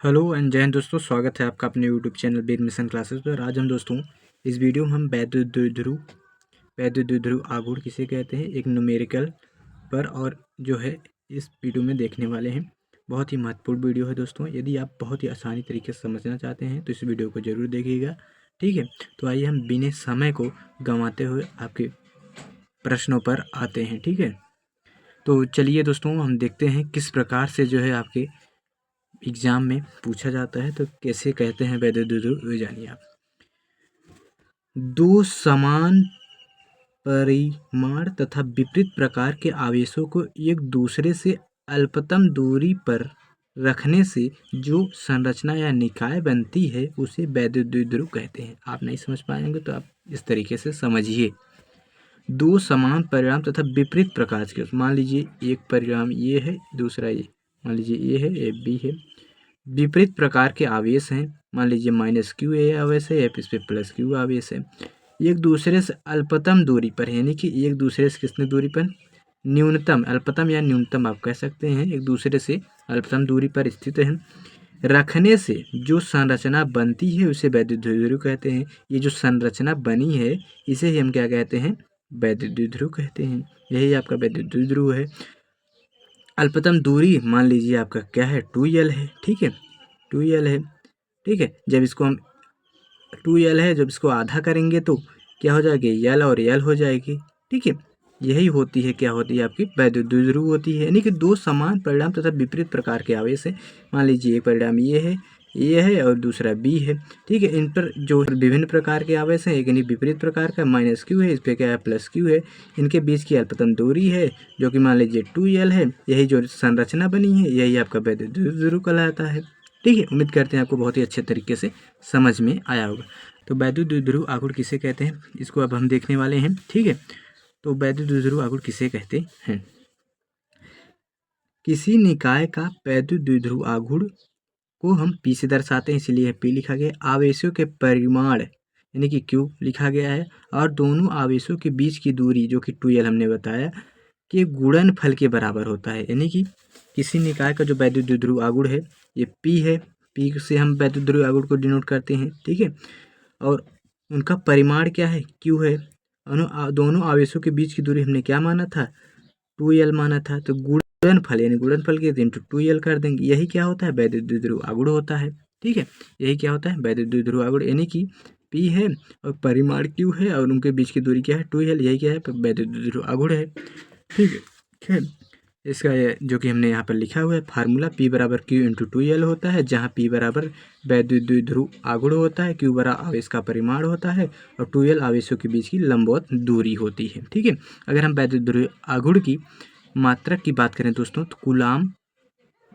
Hello and जय हिंद दोस्तों, स्वागत है आपका अपने यूट्यूब चैनल बेद मिशन क्लासेस पर। आज हम दोस्तों इस वीडियो में हम वैद्युत आघूर्ण किसे कहते हैं एक न्यूमेरिकल पर और जो है इस वीडियो में देखने वाले हैं। बहुत ही महत्वपूर्ण वीडियो है दोस्तों। यदि आप बहुत ही आसानी तरीके से समझना चाहते हैं तो इस वीडियो को जरूर देखिएगा, ठीक है। तो आइए हम बिना समय को गंवाते हुए आपके प्रश्नों पर आते हैं, ठीक है। तो चलिए दोस्तों हम देखते हैं किस प्रकार से जो है आपके एग्जाम में पूछा जाता है। तो कैसे कहते हैं वैद्युत द्विध्रुव, जानिए आप। दो समान परिमाण तथा विपरीत प्रकार के आवेशों को एक दूसरे से अल्पतम दूरी पर रखने से जो संरचना या निकाय बनती है उसे वैद्युत द्विध्रुव कहते हैं। आप नहीं समझ पाएंगे तो आप इस तरीके से समझिए। दो समान परिमाण तथा विपरीत प्रकार के, मान लीजिए एक परिमाण ये है, दूसरा ये, मान लीजिए ये है, ये बी है। विपरीत प्रकार के आवेश हैं, मान लीजिए माइनस क्यू ए आवेश है या इस पे प्लस क्यू आवेश है। एक दूसरे से अल्पतम दूरी पर, यानी कि एक दूसरे से कितने दूरी पर, न्यूनतम, अल्पतम या न्यूनतम आप कह सकते हैं, एक दूसरे से अल्पतम दूरी पर स्थित है, रखने से जो संरचना बनती है उसे वैद्युत द्विध्रुव कहते हैं। ये जो संरचना बनी है इसे ही हम क्या कहते हैं, वैद्युत द्विध्रुव कहते हैं। यही आपका वैद्युत द्विध्रुव है। अल्पतम दूरी मान लीजिए आपका क्या है, 2l है, ठीक है, 2l है, ठीक है। जब इसको हम 2l है, जब इसको आधा करेंगे तो क्या हो जाएगी, l और l हो जाएगी, ठीक है। यही होती है, क्या होती है आपकी वैद्युत द्विध्रुव होती है। यानी कि दो समान परिणाम तथा विपरीत प्रकार के आवेश है। मान लीजिए एक परिणाम ये है और दूसरा बी है, ठीक है। इन पर जो विभिन्न प्रकार के आवेश हैं, एक यानी विपरीत प्रकार का माइनस क्यू है, इस पर क्या है प्लस क्यू है। इनके बीच की अल्पतम दूरी है जो कि मान लीजिए 2l है। यही जो संरचना बनी है यही आपका वैद्युत द्विध्रुव कहलाता है, ठीक है। उम्मीद करते हैं आपको बहुत ही अच्छे तरीके से समझ में आया होगा। तो वैद्युत द्विध्रुव आघूर्ण किसे कहते हैं इसको अब हम देखने वाले हैं, ठीक है। तो वैद्युत द्विध्रुव आघूर्ण किसे कहते हैं। किसी निकाय का वैद्युत द्विध्रुव आघूर्ण को हम P से दर्शाते हैं, इसलिए P लिखा गया। आवेशों के परिमाण यानी कि Q लिखा गया है, और दोनों आवेशों के बीच की दूरी जो कि 2l हमने बताया कि गुणनफल के बराबर होता है। यानी कि किसी निकाय का जो वैद्युत द्विध्रुव आघूर्ण है ये P है, P से हम वैद्युत द्विध्रुव आघूर्ण को डिनोट करते हैं, ठीक है। और उनका परिमाण क्या है, Q है। दोनों आवेशों के बीच की दूरी हमने क्या माना था, 2l माना था। तो गुणनफल यानी गुणनफल के इंटू 2l कर देंगे, यही क्या होता है वैद्युत द्विध्रुव आघूर्ण होता है, ठीक है। यही क्या होता है वैद्युत द्विध्रुव आघूर्ण, यानी कि P है और परिमाण Q है और उनके बीच की दूरी क्या है 2l, यही क्या है वैद्युत द्विध्रुव आघूर्ण है, ठीक है। खैर इसका जो कि हमने यहाँ पर लिखा हुआ है फार्मूला, P बराबर Q इंटू 2l होता है, जहाँ P बराबर वैद्युत द्विध्रुव आघूर्ण होता है, Q बराबर आवेश का परिमाण होता है और 2l आवेशों के बीच की लंबवत दूरी होती है, ठीक है। अगर हम वैद्युत द्विध्रुव आघूर्ण की मात्रक की बात करें दोस्तों तो कूलाम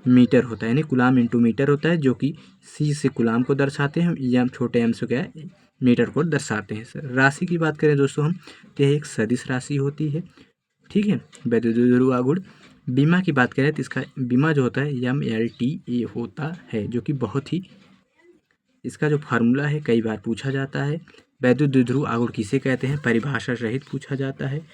मीटर होता है, यानी कूलाम इंटू मीटर होता है, जो कि C से कूलाम को दर्शाते हैं, या छोटे m से क्या है मीटर को दर्शाते हैं। सर राशि की बात करें दोस्तों हम तो यह एक सदिश राशि होती है, ठीक है, वैद्युत द्विध्रुव आघूर्ण। बीमा की बात करें तो इसका बीमा जो होता है MLTA होता है, जो कि बहुत ही इसका जो फार्मूला है कई बार पूछा जाता है। वैद्युत द्विध्रुव आघूर्ण किसे कहते हैं परिभाषा सहित पूछा जाता है,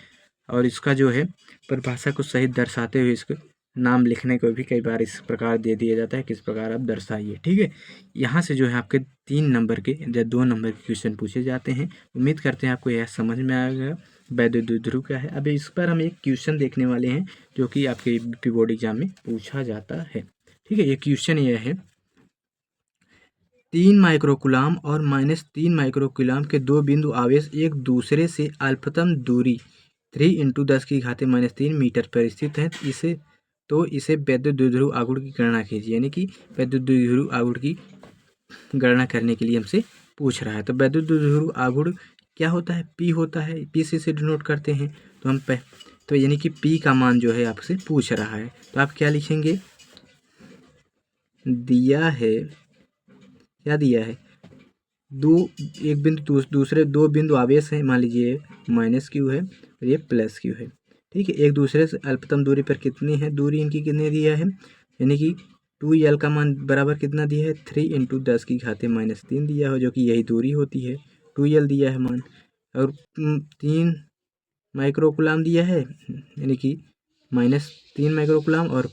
और इसका जो है परिभाषा को सहित दर्शाते हुए इसको नाम लिखने को भी कई बार इस प्रकार दे दिया जाता है, किस प्रकार आप दर्शाइए, ठीक है। यहाँ से जो है आपके 3 नंबर के या 2 नंबर के क्वेश्चन पूछे जाते हैं। उम्मीद करते हैं आपको यह समझ में आएगा वैद्युत द्विध्रुव क्या है। अभी इस पर हम एक क्वेश्चन देखने वाले हैं जो कि आपके यूपी बोर्ड एग्जाम में पूछा जाता है, ठीक है। ये क्वेश्चन यह है, 3 माइक्रोकूलाम और -3 माइक्रोकूलाम के दो बिंदु आवेश एक दूसरे से अल्पतम दूरी 3 × 10⁻³ मीटर पर स्थित है। इसे वैद्युत द्विध्रुव आघूर्ण की गणना कीजिए, यानी कि वैद्युत द्विध्रुव आघूर्ण की गणना करने के लिए हमसे पूछ रहा है। तो वैद्युत द्विध्रुव आघूर्ण क्या होता है, P होता है, P से इसे डिनोट करते हैं। तो हम तो यानी कि P का मान जो है आपसे पूछ रहा है, तो आप क्या लिखेंगे, दिया है, क्या दिया है, एक बिंदु दूसरे दो बिंदु आवेश है, मान लीजिए -Q है और ये +Q है, ठीक है। एक दूसरे से अल्पतम दूरी पर कितनी है दूरी, इनकी कितने दिया है, यानी कि 2l का मान बराबर कितना दिया है 3 × 10⁻³ दिया है, जो कि यही दूरी होती है, 2l दिया है मान, और 3 माइक्रोकूलाम दिया है, यानी कि -3 माइक्रोकूलाम और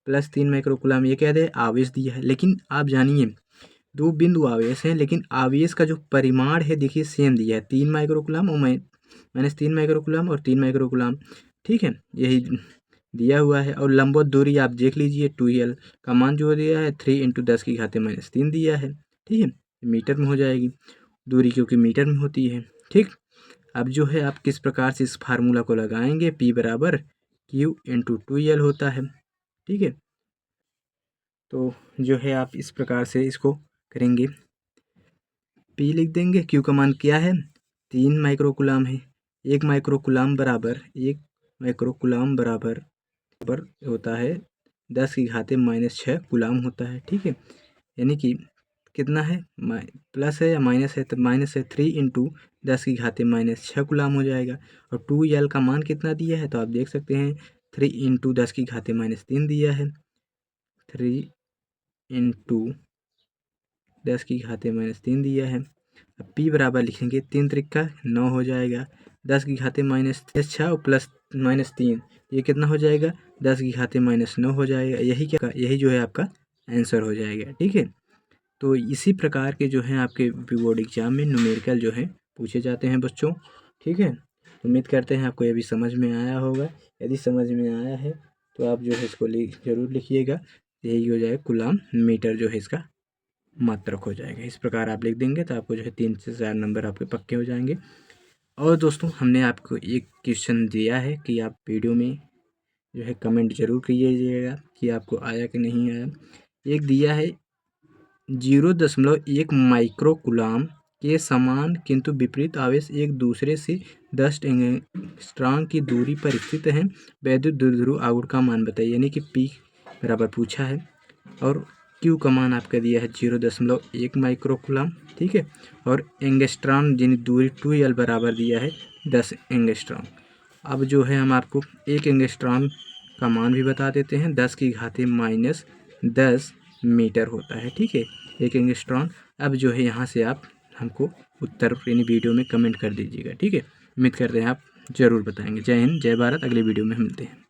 प्लस 3 माइक्रोकुलाम, ये क्या है आवेश दिया है। लेकिन आप जानिए 2 बिंदु आवेश हैं, लेकिन आवेश का जो परिमाण है देखिए सेम दिया है, 3 माइक्रोकुलाम और माइनस 3 माइक्रोकुलाम और 3 माइक्रोकुलाम, ठीक है, यही दिया हुआ है। और लंबवत दूरी आप देख लीजिए 2l का मान जो दिया है 3 × 10⁻³ दिया है, ठीक है, मीटर में हो जाएगी दूरी, क्योंकि मीटर में होती है, ठीक। अब जो है आप किस प्रकार से इस फार्मूला को लगाएंगे, P बराबर Q × 2l होता है, ठीक है। तो जो है आप इस प्रकार से इसको करेंगे, P लिख देंगे, Q का मान क्या है 3 माइक्रोकुलाम है, 1 माइक्रोकुलाम बराबर होता है 10⁻⁻6 कुलाम होता है, ठीक है। यानी कि कितना है, प्लस है या माइनस है, तो माइनस है 3 × 10⁻⁻6 कुलाम हो जाएगा। और 2l का मान कितना दिया है, तो आप देख सकते हैं 3 × 10⁻³ दिया है, 3 × 10⁻³ दिया है। अब P बराबर लिखेंगे 3 त्रिका 9 हो जाएगा, 10⁻⁻6 और प्लस -3 ये कितना हो जाएगा 10⁻⁻9 हो जाएगा। यही जो है आपका आंसर हो जाएगा, ठीक है। तो इसी प्रकार के जो हैं आपके बोर्ड एग्जाम में न्यूमेरिकल जो है पूछे जाते हैं बच्चों, ठीक है। उम्मीद करते हैं आपको ये भी समझ में आया होगा। यदि समझ में आया है तो आप जो है इसको जरूर लिखिएगा, यही हो जाएगा कुलाम मीटर जो है इसका मात्रक हो जाएगा। इस प्रकार आप लिख देंगे तो आपको जो है 3 से 4 नंबर आपके पक्के हो जाएंगे। और दोस्तों हमने आपको एक क्वेश्चन दिया है कि आप वीडियो में जो है कमेंट जरूर कीजिएगा कि आपको आया कि नहीं आया। एक दिया है 0.1 माइक्रोकुलाम के समान किंतु विपरीत आवेश एक दूसरे से 10 एंगस्ट्रॉम की दूरी पर स्थित हैं, वैद्युत द्विध्रुव आघूर्ण का मान बताइए। यानी कि P बराबर पूछा है और Q का मान आपका दिया है 0.1 माइक्रोकुलाम, ठीक है। और एंगस्ट्रॉम जिन दूरी 2l बराबर दिया है 10 एंगस्ट्रॉम। अब जो है हम आपको एक एंगस्ट्रॉम का मान भी बता देते हैं, 10⁻10 मीटर होता है, ठीक है, एक एंगस्ट्रॉम। अब जो है यहाँ से आप हमको उत्तर यानी वीडियो में कमेंट कर दीजिएगा, ठीक है। उम्मीद करते हैं आप ज़रूर बताएंगे। जय हिंद, जय भारत। अगले वीडियो में मिलते हैं।